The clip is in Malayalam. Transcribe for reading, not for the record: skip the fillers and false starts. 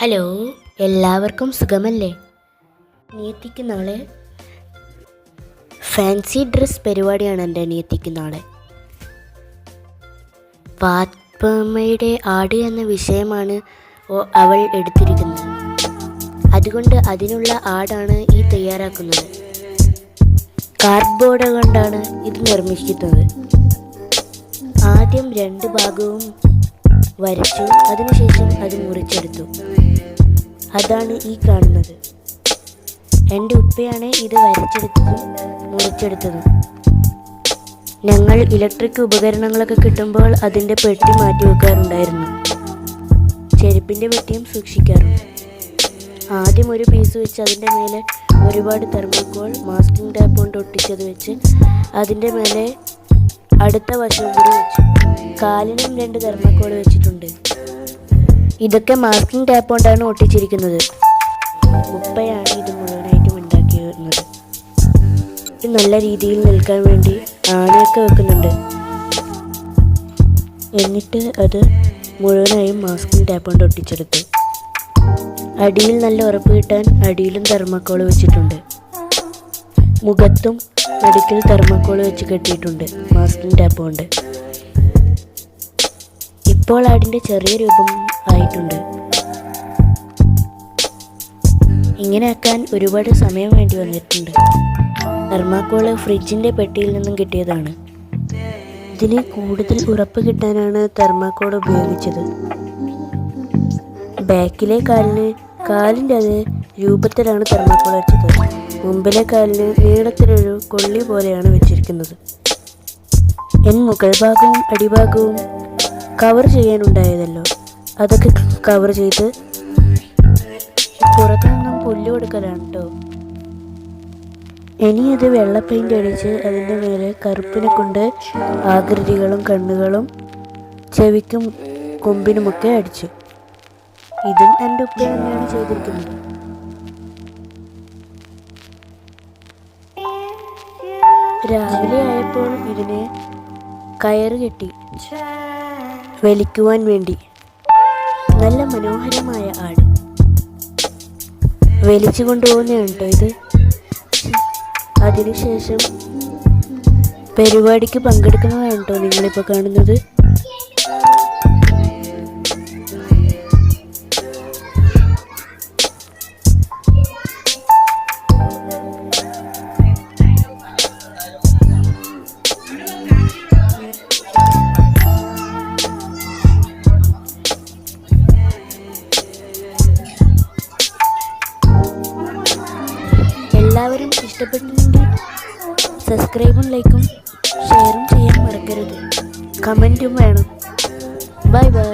ഹലോ, എല്ലാവർക്കും സുഖമല്ലേ? അനിയത്തിക്ക് നാളെ ഫാൻസി ഡ്രസ് പരിപാടിയാണ്. എൻ്റെ അനിയത്തിക്ക് നാളെ പാത്തുമ്മയുടെ ആട് എന്ന വിഷയമാണ് അവൾ എടുത്തിരിക്കുന്നത്. അതുകൊണ്ട് അതിനുള്ള ആടാണ് ഈ തയ്യാറാക്കുന്നത്. കാർഡ്ബോർഡ് കൊണ്ടാണ് ഇത് നിർമ്മിക്കുന്നത്. ആദ്യം 2 ഭാഗവും വരച്ചു, അതിനുശേഷം അത് മുറിച്ചെടുത്തു. അതാണ് ഈ കാണുന്നത്. എൻ്റെ ഉപ്പയാണ് ഇത് വരച്ചെടുത്തതും മുറിച്ചെടുത്തതും. ഞങ്ങൾ ഇലക്ട്രിക് ഉപകരണങ്ങളൊക്കെ കിട്ടുമ്പോൾ അതിൻ്റെ പെട്ടി മാറ്റി വെക്കാറുണ്ടായിരുന്നു. ചെരുപ്പിൻ്റെ പെട്ടിയും സൂക്ഷിക്കാറുണ്ട്. ആദ്യം ഒരു പീസ് വെച്ച് അതിൻ്റെ മേലെ ഒരുപാട് തെർമോക്കോൾ മാസ്കിംഗ് ടാപ്പ് കൊണ്ട് ഒട്ടിച്ചത് വെച്ച് അതിൻ്റെ മേലെ അടുത്ത വശവും കൂടി വെച്ചു. കാലിനും 2 തെർമോക്കോൾ വെച്ചിട്ടുണ്ട്. ഇതൊക്കെ മാസ്കിംഗ് ടാപ്പ് കൊണ്ടാണ് ഒട്ടിച്ചിരിക്കുന്നത്. ഉപ്പയാണ് ഇത് മുഴുവനായിട്ടും ഉണ്ടാക്കിയിരുന്നത്. ഇത് നല്ല രീതിയിൽ നിൽക്കാൻ വേണ്ടി ആണിയൊക്കെ വെക്കുന്നുണ്ട്. എന്നിട്ട് അത് മുഴുവനായും മാസ്കിംഗ് ടാപ്പ് കൊണ്ട് ഒട്ടിച്ചെടുത്തു. അടിയിൽ നല്ല ഉറപ്പ് കിട്ടാൻ അടിയിലും തെർമോക്കോൾ വെച്ചിട്ടുണ്ട്. മുഖത്തും നടുക്കിൽ തെർമോക്കോൾ വെച്ച് കെട്ടിയിട്ടുണ്ട് മാസ്കിംഗ് ടാപ്പ് കൊണ്ട്. ഇപ്പോൾ ആടിൻ്റെ ചെറിയ രൂപം ആയിട്ടുണ്ട്. ഇങ്ങനെ ആക്കാൻ ഒരുപാട് സമയം വേണ്ടി വന്നിട്ടുണ്ട്. തെർമോക്കോൾ ഫ്രിഡ്ജിൻ്റെ പെട്ടിയിൽ നിന്നും കിട്ടിയതാണ്. ഇതിന് കൂടുതൽ ഉറപ്പ് കിട്ടാനാണ് തെർമോക്കോൾ ഉപയോഗിച്ചത്. ബാക്കിലെ കാലിൻ്റെ അതേ രൂപത്തിലാണ് തെർമോക്കോൾ വെച്ചത്. മുമ്പിലെ കാലിന് നീളത്തിലൊരു കൊള്ളി പോലെയാണ് വെച്ചിരിക്കുന്നത്. മുകൾ ഭാഗവും അടിഭാഗവും കവർ ചെയ്യാനുണ്ടായതല്ലോ, അതൊക്കെ കവർ ചെയ്ത് പുറത്തു നിന്നും പുല്ല് കൊടുക്കലാണ് കേട്ടോ. ഇനി അത് വെള്ള പെയിൻ്റ് അടിച്ച് അതിൻ്റെ മേലെ കറുപ്പിനെ കൊണ്ട് ആകൃതികളും കണ്ണുകളും ചെവിക്കും കൊമ്പിനുമൊക്കെ അടിച്ചു. ഇതും എൻ്റെ ഉപ്പ തന്നെയാണ് ചെയ്തിരിക്കുന്നത്. രാവിലെ ആയപ്പോൾ ഇതിനെ കയറ് കെട്ടി വലിക്കുവാൻ വേണ്ടി. നല്ല മനോഹരമായ ആട് വലിച്ചു കൊണ്ടുപോകുന്നതാണ് കേട്ടോ ഇത്. അതിനുശേഷം പരിപാടിക്ക് പങ്കെടുക്കുന്നതാണ് കേട്ടോ നിങ്ങളിപ്പോൾ കാണുന്നത്. എല്ലാവരും ഇഷ്ടപ്പെട്ടില്ലെങ്കിൽ സബ്സ്ക്രൈബും ലൈക്കും ഷെയറും ചെയ്യാൻ മറക്കരുത്. കമൻറ്റും വേണം. Bye bye.